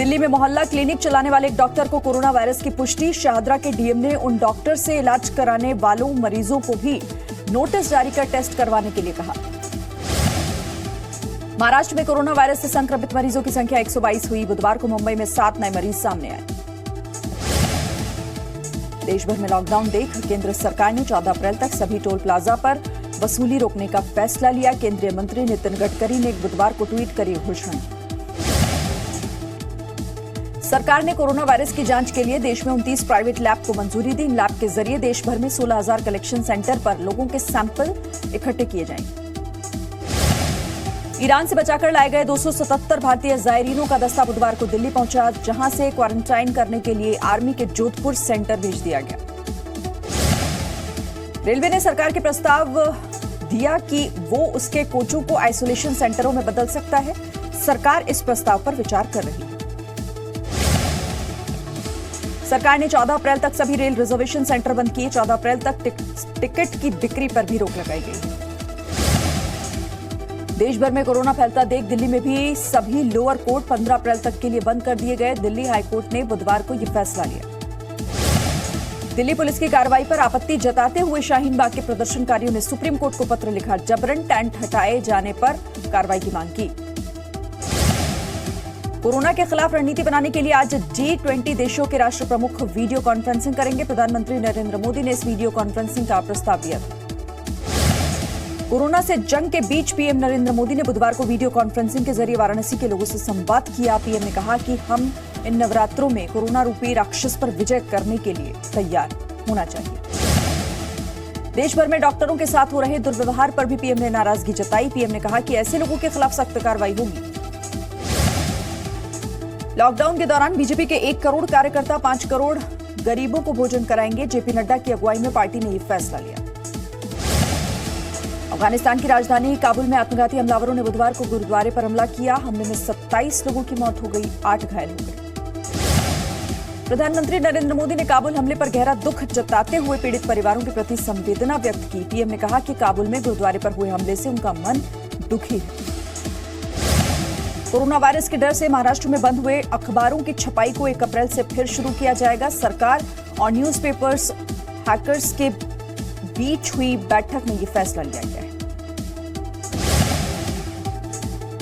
दिल्ली में मोहल्ला क्लिनिक चलाने वाले एक डॉक्टर को कोरोना वायरस की पुष्टि। शाहदरा के डीएम ने उन डॉक्टर से इलाज कराने वालों मरीजों को भी नोटिस जारी कर टेस्ट करवाने के लिए कहा। महाराष्ट्र में कोरोना वायरस से संक्रमित मरीजों की संख्या 122 हुई। बुधवार को मुंबई में 7 नए मरीज सामने आए। देश भर में लॉकडाउन देख केंद्र सरकार ने 14 अप्रैल तक सभी टोल प्लाजा पर वसूली रोकने का फैसला लिया। केंद्रीय मंत्री नितिन गडकरी ने बुधवार को ट्वीट कर यह घोषणा। सरकार ने कोरोना वायरस की जांच के लिए देश में 29 प्राइवेट लैब को मंजूरी दी। इन लैब के जरिए देश भर में 16,000 कलेक्शन सेंटर पर लोगों के सैंपल इकट्ठे किए जाएंगे। ईरान से बचाकर लाए गए 277 भारतीय जायरीनों का दस्ता बुधवार को दिल्ली पहुंचा, जहां से क्वारंटाइन करने के लिए आर्मी के जोधपुर सेंटर भेज दिया गया। रेलवे ने सरकार के प्रस्ताव दिया कि वो उसके कोचों को आइसोलेशन सेंटरों में बदल सकता है। सरकार इस प्रस्ताव पर विचार कर रही है। सरकार ने 14 अप्रैल तक सभी रेल रिजर्वेशन सेंटर बंद किए। 14 अप्रैल तक टिकट की बिक्री पर भी रोक लगाई गई। देश भर में कोरोना फैलता देख दिल्ली में भी सभी लोअर कोर्ट 15 अप्रैल तक के लिए बंद कर दिए गए। दिल्ली हाईकोर्ट ने बुधवार को यह फैसला लिया। दिल्ली पुलिस की कार्रवाई पर आपत्ति जताते हुए शाहीन बाग के प्रदर्शनकारियों ने सुप्रीम कोर्ट को पत्र लिखा। जबरन टेंट हटाए जाने पर कार्रवाई की मांग की। कोरोना के खिलाफ रणनीति बनाने के लिए आज G20 देशों के राष्ट्र प्रमुख वीडियो कॉन्फ्रेंसिंग करेंगे। प्रधानमंत्री नरेंद्र मोदी ने इस वीडियो कॉन्फ्रेंसिंग का प्रस्ताव दिया था। कोरोना से जंग के बीच पीएम नरेंद्र मोदी ने बुधवार को वीडियो कॉन्फ्रेंसिंग के जरिए वाराणसी के लोगों से संवाद किया। पीएम ने कहा कि हम इन नवरात्रों में कोरोना रूपी राक्षस पर विजय करने के लिए तैयार होना चाहिए। देश भर में डॉक्टरों के साथ हो रहे दुर्व्यवहार पर भी पीएम ने नाराजगी जताई। पीएम ने कहा कि ऐसे लोगों के खिलाफ सख्त कार्रवाई होगी। लॉकडाउन के दौरान बीजेपी के 1 करोड़ कार्यकर्ता 5 करोड़ गरीबों को भोजन कराएंगे। जेपी नड्डा की अगुवाई में पार्टी ने यह फैसला लिया। अफगानिस्तान की राजधानी काबुल में आत्मघाती हमलावरों ने बुधवार को गुरुद्वारे पर हमला किया। हमले में 27 लोगों की मौत हो गई, 8 घायल हो गए। प्रधानमंत्री नरेंद्र मोदी ने काबुल हमले पर गहरा दुख जताते हुए पीड़ित परिवारों के प्रति संवेदना व्यक्त की। पीएम ने कहा कि काबुल में गुरुद्वारे पर हुए हमले से उनका मन दुखी है। कोरोना वायरस के डर से महाराष्ट्र में बंद हुए अखबारों की छपाई को 1 अप्रैल से फिर शुरू किया जाएगा। सरकार और न्यूज़पेपर्स हैकर्स के बीच हुई बैठक में यह फैसला लिया गया है।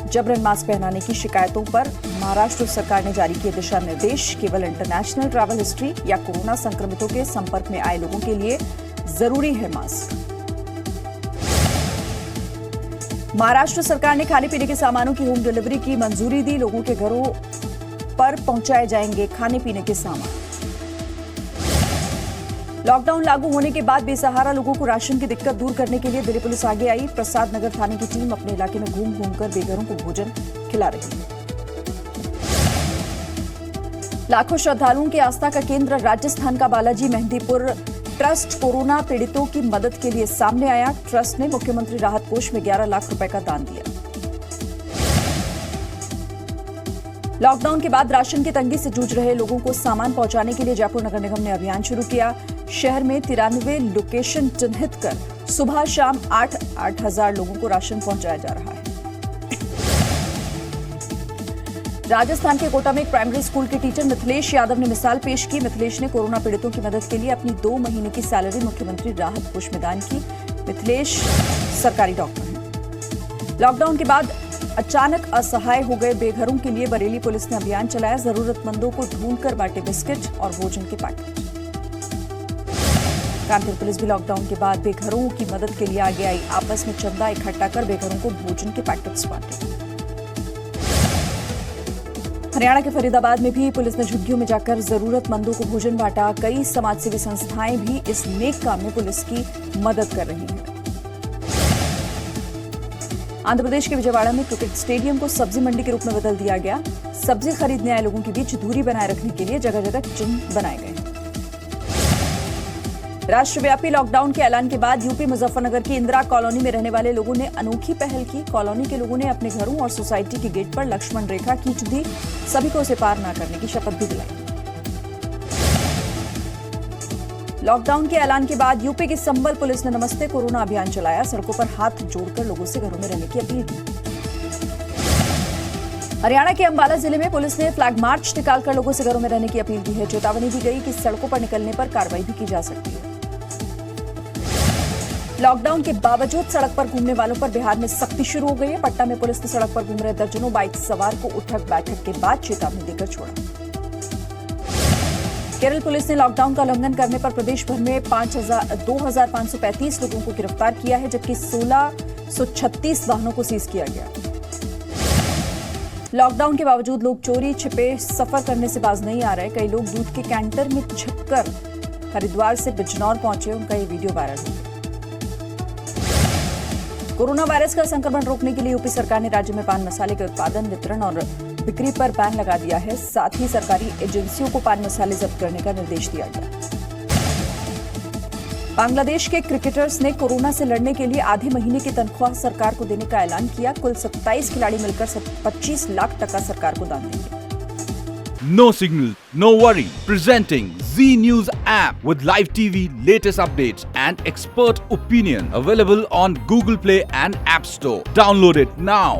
जबरन मास्क पहनाने की शिकायतों पर महाराष्ट्र सरकार ने जारी किए दिशा निर्देश। केवल इंटरनेशनल ट्रैवल हिस्ट्री या कोरोना संक्रमितों के संपर्क में आए लोगों के लिए जरूरी है मास्क। महाराष्ट्र सरकार ने खाने पीने के सामानों की होम डिलीवरी की मंजूरी दी। लोगों के घरों पर पहुंचाए जाएंगे खाने पीने के सामान। लॉकडाउन लागू होने के बाद बेसहारा लोगों को राशन की दिक्कत दूर करने के लिए दिल्ली पुलिस आगे आई। प्रसाद नगर थाने की टीम अपने इलाके में घूम घूमकर बेघरों को भोजन खिला रही है। लाखों श्रद्धालुओं की आस्था का केंद्र राजस्थान का बालाजी मेहंदीपुर ट्रस्ट कोरोना पीड़ितों की मदद के लिए सामने आया। ट्रस्ट ने मुख्यमंत्री राहत कोष में 11 लाख रुपए का दान दिया। लॉकडाउन के बाद राशन की तंगी से जूझ रहे लोगों को सामान पहुंचाने के लिए जयपुर नगर निगम ने अभियान शुरू किया। शहर में 93 लोकेशन चिन्हित कर सुबह शाम 8-8 हजार लोगों को राशन पहुंचाया जा रहा है। राजस्थान के कोटा में एक प्राइमरी स्कूल के टीचर मिथिलेश यादव ने मिसाल पेश की। मिथिलेश ने कोरोना पीड़ितों की मदद के लिए अपनी 2 महीने की सैलरी मुख्यमंत्री राहत कोष में दान की। मिथिलेश सरकारी डॉक्टर हैं। लॉकडाउन के बाद अचानक असहाय हो गए बेघरों के लिए बरेली पुलिस ने अभियान चलाया। जरूरतमंदों को ढूंढकर बांटे बिस्किट और भोजन के पैकेट। कानपुर पुलिस भी लॉकडाउन के बाद बेघरों की मदद के लिए आगे आई। आपस में चंदा इकट्ठा कर बेघरों को भोजन के पैकेट्स बांटे। हरियाणा के फरीदाबाद में भी पुलिस ने झुग्गियों में जाकर जरूरतमंदों को भोजन बांटा। कई समाजसेवी संस्थाएं भी इस नेक काम में पुलिस की मदद कर रही हैं। आंध्र प्रदेश के विजयवाड़ा में क्रिकेट स्टेडियम को सब्जी मंडी के रूप में बदल दिया गया। सब्जी खरीदने आए लोगों के बीच दूरी बनाए रखने के लिए जगह जगह चिन्ह बनाए गए हैं। राष्ट्रव्यापी लॉकडाउन के ऐलान के बाद यूपी मुजफ्फरनगर की इंदिरा कॉलोनी में रहने वाले लोगों ने अनोखी पहल की। कॉलोनी के लोगों ने अपने घरों और सोसाइटी के गेट पर लक्ष्मण रेखा खींच दी। सभी को उसे पार न करने की शपथ भी दिलाई। लॉकडाउन के ऐलान के बाद यूपी की संबल पुलिस ने नमस्ते कोरोना अभियान चलाया। सड़कों पर हाथ जोड़कर लोगों से घरों में रहने की अपील की। हरियाणा के अंबाला जिले में पुलिस ने फ्लैग मार्च निकालकर लोगों से घरों में रहने की अपील की है। चेतावनी दी गई कि सड़कों पर निकलने पर कार्रवाई भी की जा सकती है। लॉकडाउन के बावजूद सड़क पर घूमने वालों पर बिहार में सख्ती शुरू हो गई है। पटना में पुलिस ने सड़क पर घूम रहे दर्जनों बाइक सवार को उठक बैठक के बाद चेतावनी देकर छोड़ा। केरल पुलिस ने लॉकडाउन का उल्लंघन करने पर प्रदेश भर में 2,535 लोगों को गिरफ्तार किया है, जबकि 1,636 वाहनों को सीज किया गया। लॉकडाउन के बावजूद लोग चोरी छिपे सफर करने से बाज नहीं आ रहे। कई लोग दूध के कैंटर में छिपकर हरिद्वार से बिजनौर पहुंचे। उनका ये वीडियो वायरल हो गया। कोरोना वायरस का संक्रमण रोकने के लिए यूपी सरकार ने राज्य में पान मसाले के उत्पादन, वितरण और बिक्री पर बैन लगा दिया है। साथ ही सरकारी एजेंसियों को पान मसाले जब्त करने का निर्देश दिया गया। बांग्लादेश के क्रिकेटर्स ने कोरोना से लड़ने के लिए आधे महीने की तनख्वाह सरकार को देने का ऐलान किया। कुल 27 खिलाड़ी मिलकर 25 लाख टका सरकार को दान देंगे। No signal, no worry. Presenting Z News app with live TV, latest updates and expert opinion. Available on Google Play and App Store. Download it now.